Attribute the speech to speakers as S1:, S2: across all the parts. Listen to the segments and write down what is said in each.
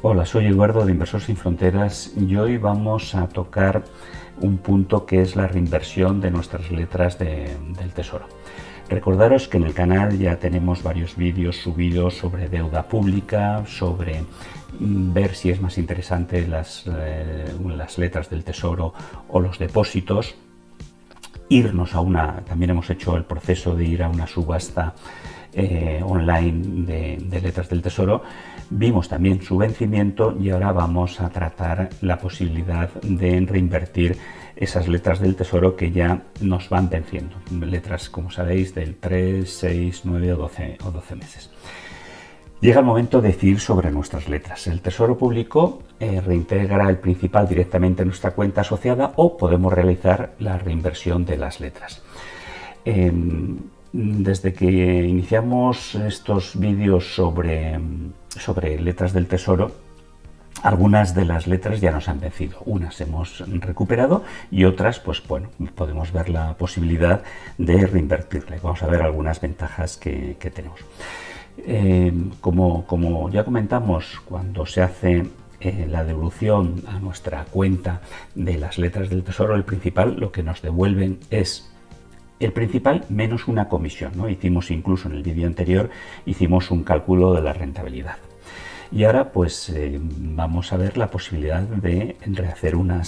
S1: Hola, soy Eduardo de Inversor Sin Fronteras y hoy vamos a tocar un punto que es la reinversión de nuestras letras del Tesoro. Recordaros que en el canal ya tenemos varios vídeos subidos sobre deuda pública, sobre ver si es más interesante las letras del Tesoro o los depósitos. También hemos hecho el proceso de ir a una subasta online de letras del Tesoro. Vimos también su vencimiento y ahora vamos a tratar la posibilidad de reinvertir esas letras del Tesoro que ya nos van venciendo. Letras, como sabéis, del 3, 6, 9 o 12 meses. Llega el momento de decidir sobre nuestras letras. El Tesoro Público reintegra el principal directamente en nuestra cuenta asociada o podemos realizar la reinversión de las letras. Desde que iniciamos estos vídeos sobre letras del Tesoro, algunas de las letras ya nos han vencido. Unas hemos recuperado y otras, pues bueno, podemos ver la posibilidad de reinvertirle. Vamos a ver algunas ventajas que tenemos. Como ya comentamos, cuando se hace la devolución a nuestra cuenta de las letras del Tesoro, el principal, lo que nos devuelven es el principal menos una comisión, ¿no? Hicimos incluso en el vídeo anterior, hicimos un cálculo de la rentabilidad. Y ahora pues vamos a ver la posibilidad de hacer una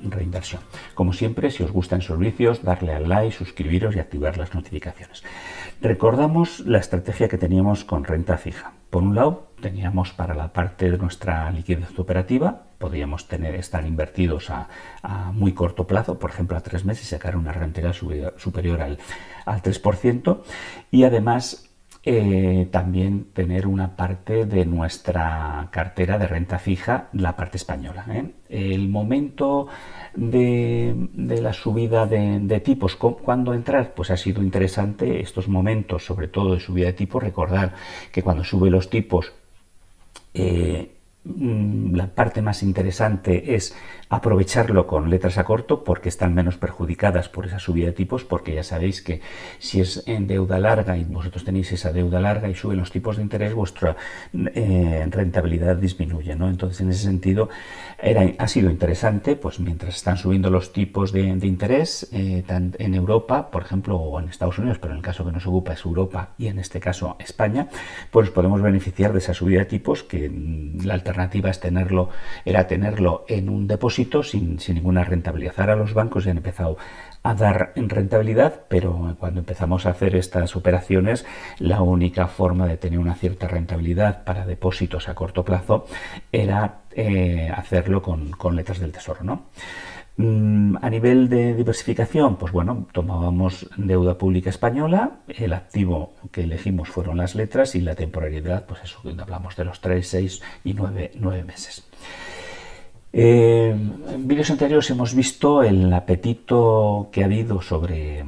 S1: reinversión. Como siempre, si os gustan servicios, darle al like, suscribiros y activar las notificaciones. Recordamos la estrategia que teníamos con renta fija. Por un lado, teníamos para la parte de nuestra liquidez operativa, podríamos estar invertidos a muy corto plazo, por ejemplo a 3 meses, y sacar una rentabilidad superior al 3%, y además también tener una parte de nuestra cartera de renta fija, la parte española. El momento de la subida de tipos, ¿cuándo entrar? Pues ha sido interesante estos momentos, sobre todo de subida de tipos. Recordar que cuando sube los tipos, la parte más interesante es aprovecharlo con letras a corto porque están menos perjudicadas por esa subida de tipos, porque ya sabéis que si es en deuda larga y vosotros tenéis esa deuda larga y suben los tipos de interés, vuestra rentabilidad disminuye, ¿no? Entonces, en ese sentido, ha sido interesante, pues mientras están subiendo los tipos de interés en Europa, por ejemplo, o en Estados Unidos, pero en el caso que nos ocupa es Europa y en este caso España, pues podemos beneficiar de esa subida de tipos, que la alternativa era tenerlo en un depósito sin ninguna rentabilidad. Ahora los bancos ya han empezado a dar rentabilidad, pero cuando empezamos a hacer estas operaciones, la única forma de tener una cierta rentabilidad para depósitos a corto plazo era hacerlo con letras del Tesoro, ¿no? A nivel de diversificación, pues bueno, tomábamos deuda pública española, el activo que elegimos fueron las letras y la temporalidad, pues eso, hablamos de los 3, 6 y 9 meses. En vídeos anteriores hemos visto el apetito que ha habido sobre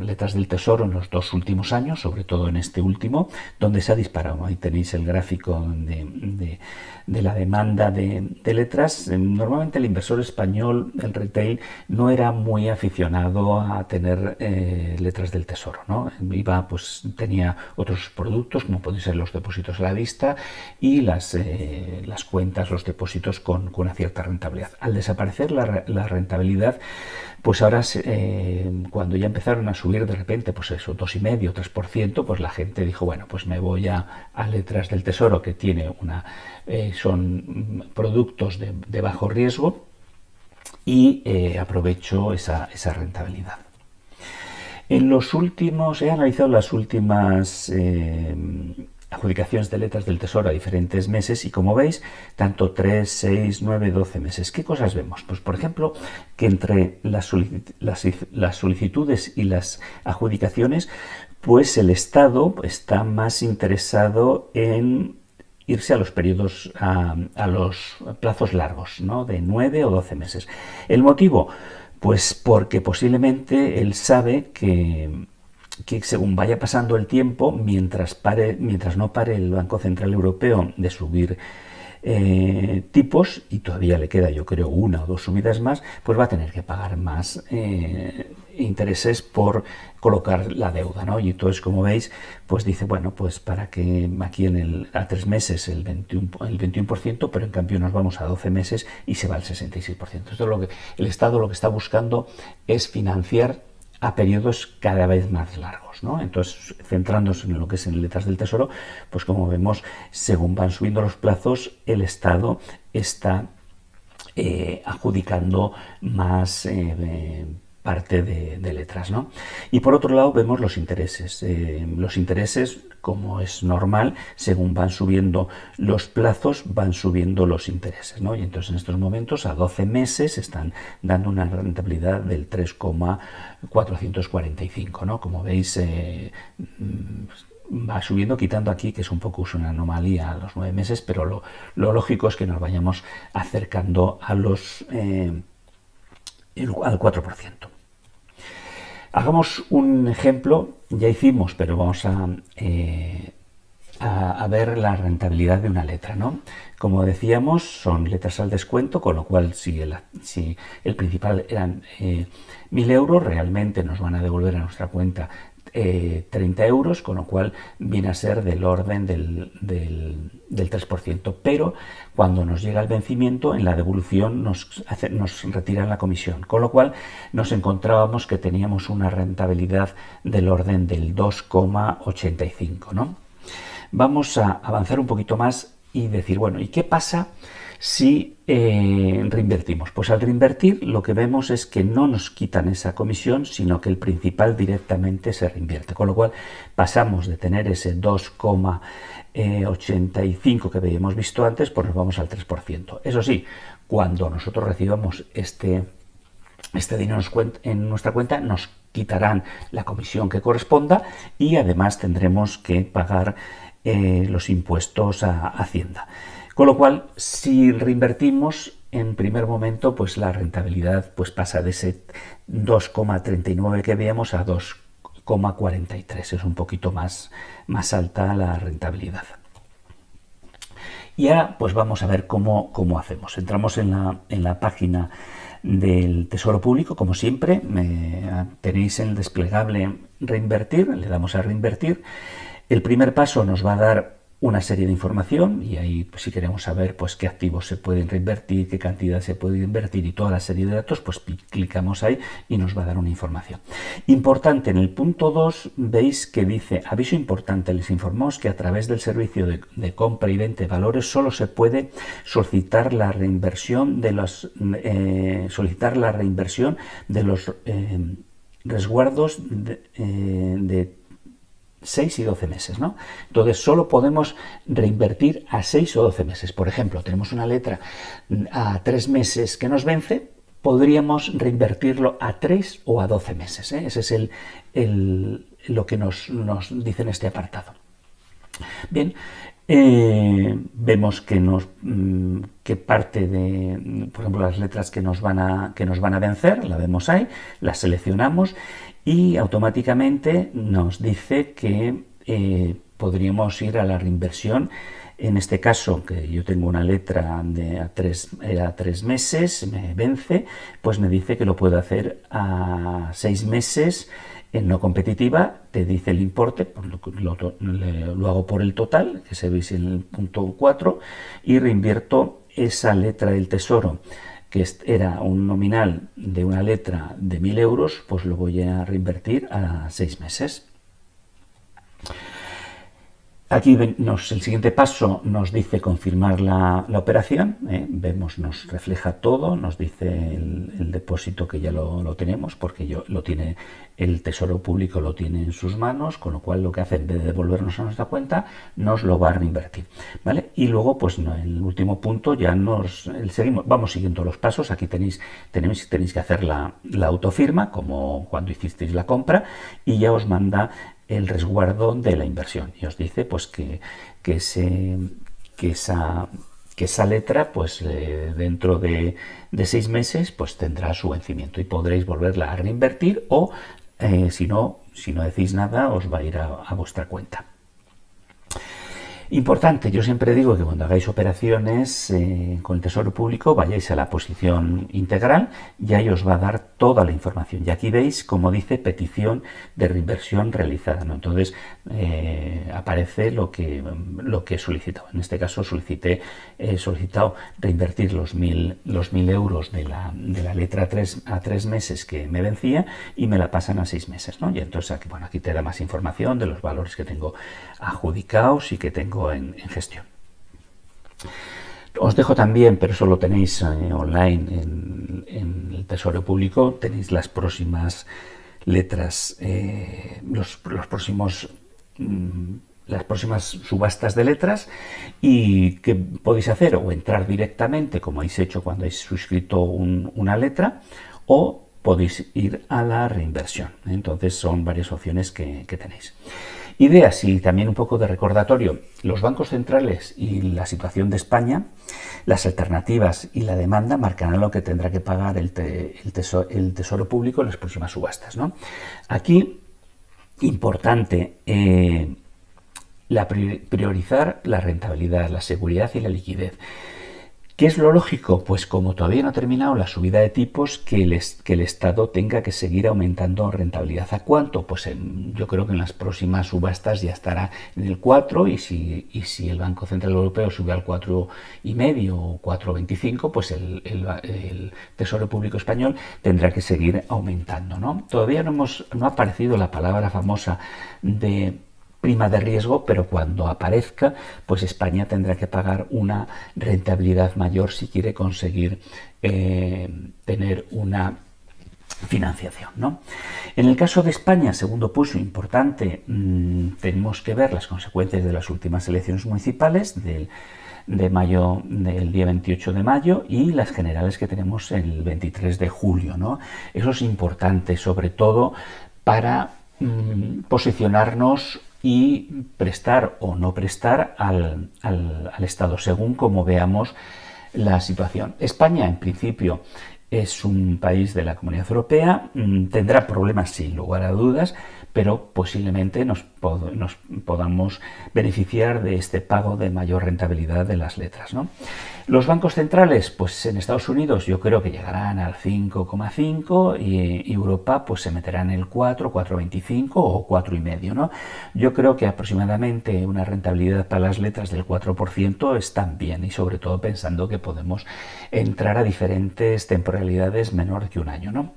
S1: letras del Tesoro en los 2 últimos años, sobre todo en este último, donde se ha disparado. Ahí tenéis el gráfico de la demanda de letras. Normalmente el inversor español, el retail, no era muy aficionado a tener letras del Tesoro, ¿no? Tenía otros productos, como pueden ser los depósitos a la vista y las cuentas, los depósitos con una cierta rentabilidad. Al desaparecer la rentabilidad, pues ahora cuando ya empezaron a subir de repente, pues eso, 2,5%, 3%, pues la gente dijo, bueno, pues me voy a letras del Tesoro, que tiene son productos de bajo riesgo, y aprovecho esa rentabilidad. He analizado las últimas adjudicaciones de letras del Tesoro a diferentes meses y, como veis, tanto 3, 6, 9, 12 meses. ¿Qué cosas vemos? Pues, por ejemplo, que entre las solicitudes y las adjudicaciones, pues el Estado está más interesado en irse a los periodos, a los plazos largos, ¿no? De 9 o 12 meses. ¿El motivo? Pues porque posiblemente él sabe que según vaya pasando el tiempo, mientras no pare el Banco Central Europeo de subir tipos, y todavía le queda, yo creo, 1 o 2 subidas más, pues va a tener que pagar más intereses por colocar la deuda, ¿no? Y entonces, como veis, pues dice, bueno, pues para que aquí a 3 meses el 21%, pero en cambio nos vamos a 12 meses y se va al 66%. Esto es lo que el Estado lo que está buscando es financiar a periodos cada vez más largos, ¿no? Entonces, centrándonos en lo que es en letras del Tesoro, pues como vemos, según van subiendo los plazos, el Estado está adjudicando más parte de letras, ¿no? Y por otro lado vemos los intereses. Los intereses, como es normal, según van subiendo los plazos, van subiendo los intereses, ¿no? Y entonces en estos momentos a 12 meses están dando una rentabilidad del 3,445, ¿no? Como veis, va subiendo, quitando aquí, que es un poco una anomalía a los 9 meses, pero lo lógico es que nos vayamos acercando a al 4%. Hagamos un ejemplo, ya hicimos, pero vamos a ver la rentabilidad de una letra, ¿no? Como decíamos, son letras al descuento, con lo cual si el principal eran 1.000 euros, realmente nos van a devolver a nuestra cuenta 30 euros, con lo cual viene a ser del orden del 3%, pero cuando nos llega el vencimiento, en la devolución nos retiran la comisión, con lo cual nos encontrábamos que teníamos una rentabilidad del orden del 2,85, ¿no? Vamos a avanzar un poquito más y decir, bueno, ¿y qué pasa si reinvertimos? Pues al reinvertir lo que vemos es que no nos quitan esa comisión, sino que el principal directamente se reinvierte, con lo cual pasamos de tener ese 2,85 que habíamos visto antes, pues nos vamos al 3%. Eso sí, cuando nosotros recibamos este dinero en nuestra cuenta, nos quitarán la comisión que corresponda y además tendremos que pagar los impuestos a Hacienda. Con lo cual, si reinvertimos en primer momento, pues la rentabilidad pues pasa de ese 2,39 que veíamos a 2,43. Es un poquito más alta la rentabilidad. Y ahora pues vamos a ver cómo hacemos. Entramos en la página del Tesoro Público, como siempre. Tenéis el desplegable reinvertir, le damos a reinvertir. El primer paso nos va a dar una serie de información y ahí pues, si queremos saber pues qué activos se pueden reinvertir, qué cantidad se puede invertir y toda la serie de datos, pues clicamos ahí y nos va a dar una información. Importante, en el punto 2 veis que dice, aviso importante, les informamos que a través del servicio de compra y venta de valores solo se puede solicitar la reinversión de los resguardos de 6 y 12 meses, ¿no? Entonces solo podemos reinvertir a 6 o 12 meses. Por ejemplo, tenemos una letra a 3 meses que nos vence, podríamos reinvertirlo a 3 o a 12 meses, ¿eh? Ese es lo que nos dice en este apartado. Bien, vemos que parte de, por ejemplo, las letras que nos van a vencer, la vemos ahí, las seleccionamos y automáticamente nos dice que podríamos ir a la reinversión. En este caso, que yo tengo una letra a 3 meses, me vence, pues me dice que lo puedo hacer a 6 meses en no competitiva, te dice el importe, pues lo hago por el total, que se veis en el punto 4, y reinvierto esa letra del Tesoro, que era un nominal de una letra de 1.000 euros, pues lo voy a reinvertir a 6 meses. Aquí el siguiente paso nos dice confirmar la operación, vemos, nos refleja todo, nos dice el depósito que ya lo tenemos, porque lo tiene el Tesoro Público, lo tiene en sus manos, con lo cual lo que hace, en vez de devolvernos a nuestra cuenta, nos lo va a reinvertir, ¿vale? Y luego, pues en el último punto ya vamos siguiendo los pasos. Aquí tenéis que hacer la autofirma, como cuando hicisteis la compra, y ya os manda el resguardo de la inversión y os dice pues que esa letra pues dentro de 6 meses pues tendrá su vencimiento y podréis volverla a reinvertir o si no decís nada os va a ir a vuestra cuenta. Importante, yo siempre digo que cuando hagáis operaciones con el Tesoro Público vayáis a la posición integral y ahí os va a dar toda la información. Y aquí veis, como dice, petición de reinversión realizada, ¿no? Entonces aparece lo que he solicitado. En este caso he solicitado reinvertir los 1.000 euros de la letra 3 a 3 meses que me vencía y me la pasan a 6 meses, ¿no? Y entonces aquí, bueno, aquí te da más información de los valores que tengo adjudicados y que tengo en gestión. Os dejo también, pero eso lo tenéis online en el Tesoro Público, tenéis las próximas letras, los próximos las próximas subastas de letras. ¿Y qué podéis hacer? O entrar directamente, como habéis hecho cuando habéis suscrito una letra, o podéis ir a la reinversión. Entonces son varias opciones que tenéis. Ideas y también un poco de recordatorio. Los bancos centrales y la situación de España, las alternativas y la demanda marcarán lo que tendrá que pagar el Tesoro Público en las próximas subastas, ¿no? Aquí, importante, priorizar la rentabilidad, la seguridad y la liquidez. ¿Qué es lo lógico? Pues como todavía no ha terminado la subida de tipos, que el Estado tenga que seguir aumentando rentabilidad. ¿A cuánto? Pues yo creo que en las próximas subastas ya estará en el 4 y si el Banco Central Europeo sube al 4,5 o 4,25, pues el Tesoro Público Español tendrá que seguir aumentando, ¿no? Todavía no ha aparecido la palabra famosa de prima de riesgo, pero cuando aparezca, pues España tendrá que pagar una rentabilidad mayor si quiere conseguir tener una financiación, ¿no? En el caso de España, segundo punto importante, tenemos que ver las consecuencias de las últimas elecciones municipales del día 28 de mayo y las generales que tenemos el 23 de julio, ¿no? Eso es importante, sobre todo para posicionarnos y prestar o no prestar al Estado, según como veamos la situación. España, en principio, es un país de la Comunidad Europea, tendrá problemas sin lugar a dudas, pero posiblemente nos podamos beneficiar de este pago de mayor rentabilidad de las letras, ¿no? Los bancos centrales, pues en Estados Unidos yo creo que llegarán al 5,5 y Europa pues se meterá en el 4, 4,25 o 4,5, ¿no? Yo creo que aproximadamente una rentabilidad para las letras del 4% están bien, y sobre todo pensando que podemos entrar a diferentes temporalidades menor que un año, ¿no?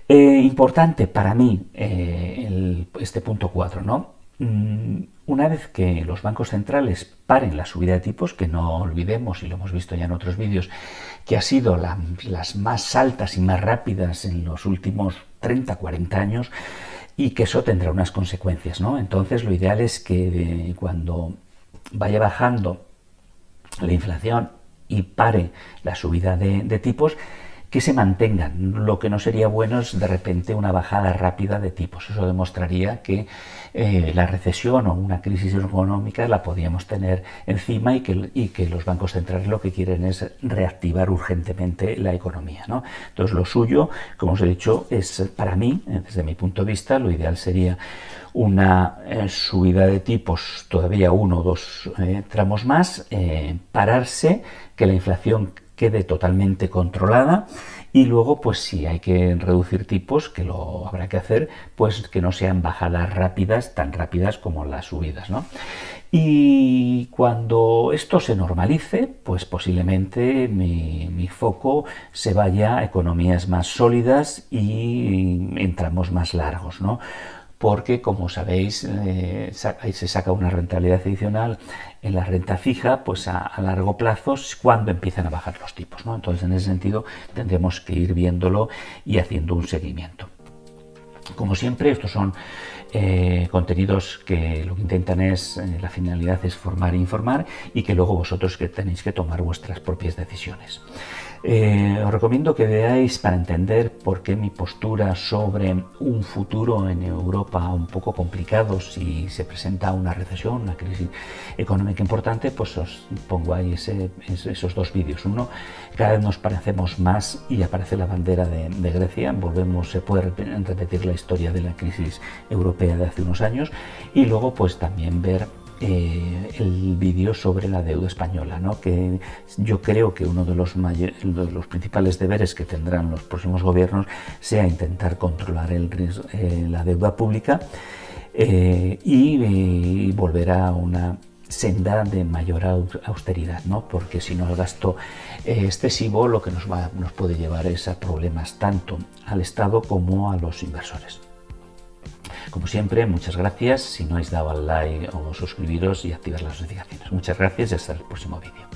S1: Importante para mí este punto 4, ¿no? Una vez que los bancos centrales paren la subida de tipos, que no olvidemos, y lo hemos visto ya en otros vídeos, que ha sido las más altas y más rápidas en los últimos 30, 40 años, y que eso tendrá unas consecuencias, ¿no? Entonces lo ideal es que cuando vaya bajando la inflación y pare la subida de tipos, que se mantengan. Lo que no sería bueno es de repente una bajada rápida de tipos. Eso demostraría que la recesión o una crisis económica la podíamos tener encima y que los bancos centrales lo que quieren es reactivar urgentemente la economía, ¿no? Entonces lo suyo, como os he dicho, es para mí, desde mi punto de vista, lo ideal sería una subida de tipos todavía 1 o 2 tramos más, pararse, que la inflación quede totalmente controlada y luego pues si hay que reducir tipos, que lo habrá que hacer, pues que no sean bajadas rápidas, tan rápidas como las subidas, ¿no? Y cuando esto se normalice, pues posiblemente mi foco se vaya a economías más sólidas y en tramos más largos, ¿no? Porque, como sabéis, ahí se saca una rentabilidad adicional en la renta fija, pues a largo plazo es cuando empiezan a bajar los tipos, ¿no? Entonces, en ese sentido, tendremos que ir viéndolo y haciendo un seguimiento. Como siempre, estos son contenidos que lo que intentan es, la finalidad es formar e informar, y que luego vosotros que tenéis que tomar vuestras propias decisiones. Os recomiendo que veáis para entender por qué mi postura sobre un futuro en Europa un poco complicado si se presenta una recesión, una crisis económica importante, pues os pongo ahí esos dos vídeos. Uno, cada vez nos parecemos más y aparece la bandera de Grecia, se puede repetir la historia de la crisis europea de hace unos años, y luego pues también ver el vídeo sobre la deuda española, ¿no? Que yo creo que uno de los principales deberes que tendrán los próximos gobiernos sea intentar controlar la deuda pública y volver a una senda de mayor austeridad, ¿no? Porque si no, el gasto excesivo lo que nos puede llevar es a problemas tanto al Estado como a los inversores. Como siempre, muchas gracias. Si no habéis dado al like o suscribiros y activar las notificaciones. Muchas gracias y hasta el próximo vídeo.